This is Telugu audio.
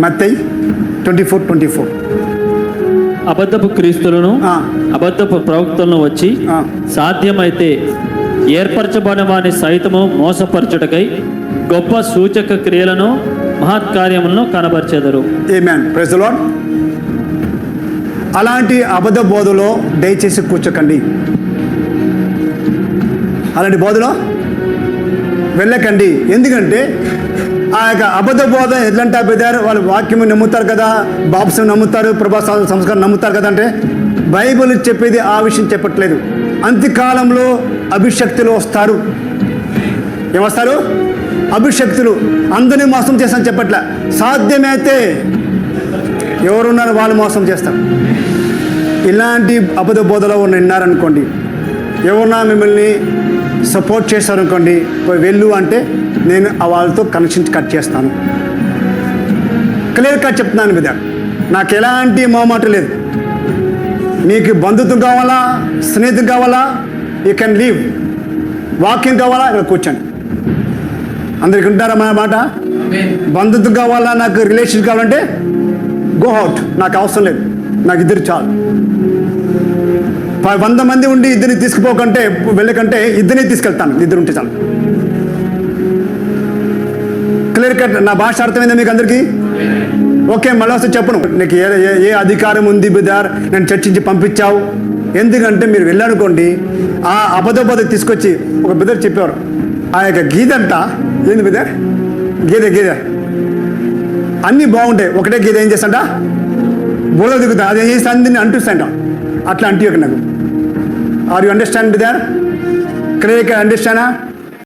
మత్తయి 24:24. అబద్ధపు క్రీస్తులను అబద్ధపు ప్రవక్తలను వచ్చి సాధ్యమైతే ఏర్పరచబడిన వాని సైతము మోసపరచుటకై గొప్ప సూచక క్రియలను మహత్కార్యములను కనబర్చెదరు. ఆమేన్. Praise the Lord. అలాంటి అబద్ధ బోధలో దయచేసి కూర్చోకండి. అలాంటి బోధలో వెళ్ళకండి. ఎందుకంటే ఆ యొక్క అబద్ధ బోధ ఎట్లంటే వాళ్ళు వాక్యం నమ్ముతారు కదా, బాప్సం నమ్ముతారు, ప్రభా సంస్కారం నమ్ముతారు కదా. అంటే బైబిల్ చెప్పేది ఆ విషయం చెప్పట్లేదు. అంత్యకాలంలో అభిషక్తులు వస్తారు. ఏమొస్తారు? అభిషక్తులు. అందరినీ మోసం చేస్తాను చెప్పట్లే. సాధ్యమైతే ఎవరున్నారు వాళ్ళు మోసం చేస్తారు. ఇలాంటి అబద్ధ బోధలో విన్నారనుకోండి, ఎవరన్నా మిమ్మల్ని సపోర్ట్ చేస్తారనుకోండి, వెళ్ళు అంటే నేను వాళ్ళతో కనెక్షన్ కట్ చేస్తాను. క్లియర్ కట్ చెప్తున్నాను మీద. నాకు ఎలాంటి మొహమాట లేదు. మీకు బంధుత్వం కావాలా, స్నేహితులు కావాలా, యూ కెన్ లీవ్. వాక్యం కావాలా, ఇక్కడ కూర్చోండి. అందరికి ఉంటారా మన మాట? బంధుత్వం కావాలా, నాకు రిలేషన్ కావాలంటే గో అవుట్. నాకు అవసరం లేదు, నాకు ఇద్దరు చాలు. 100 మంది ఉండి ఇద్దరిని తీసుకుపోకంటే వెళ్ళకంటే ఇద్దరిని తీసుకెళ్తాను. ఇద్దరు ఉంటే చాలు. Clear cut. నా భాష అర్థమైందా మీకు అందరికీ? ఓకే. మళ్ళీ వస్తే చెప్పను నీకు ఏ అధికారం ఉంది బిదార్ నేను చర్చించి పంపించావు. ఎందుకంటే మీరు వెళ్ళనుకోండి, ఆ అబద్ధ తీసుకొచ్చి ఒక బిదర్ చెప్పేవారు, ఆ యొక్క గీత అంట ఏంది బిదర్, గీత అన్నీ బాగుంటాయి, ఒకటే గీత ఏం చేస్తాంట బోధ దిగుతా, అది ఏం చేస్తా అందరినీ అంటుస్తాంట. అట్లా అంటే నాకు are you understand brother? Clear అండర్స్టాండా?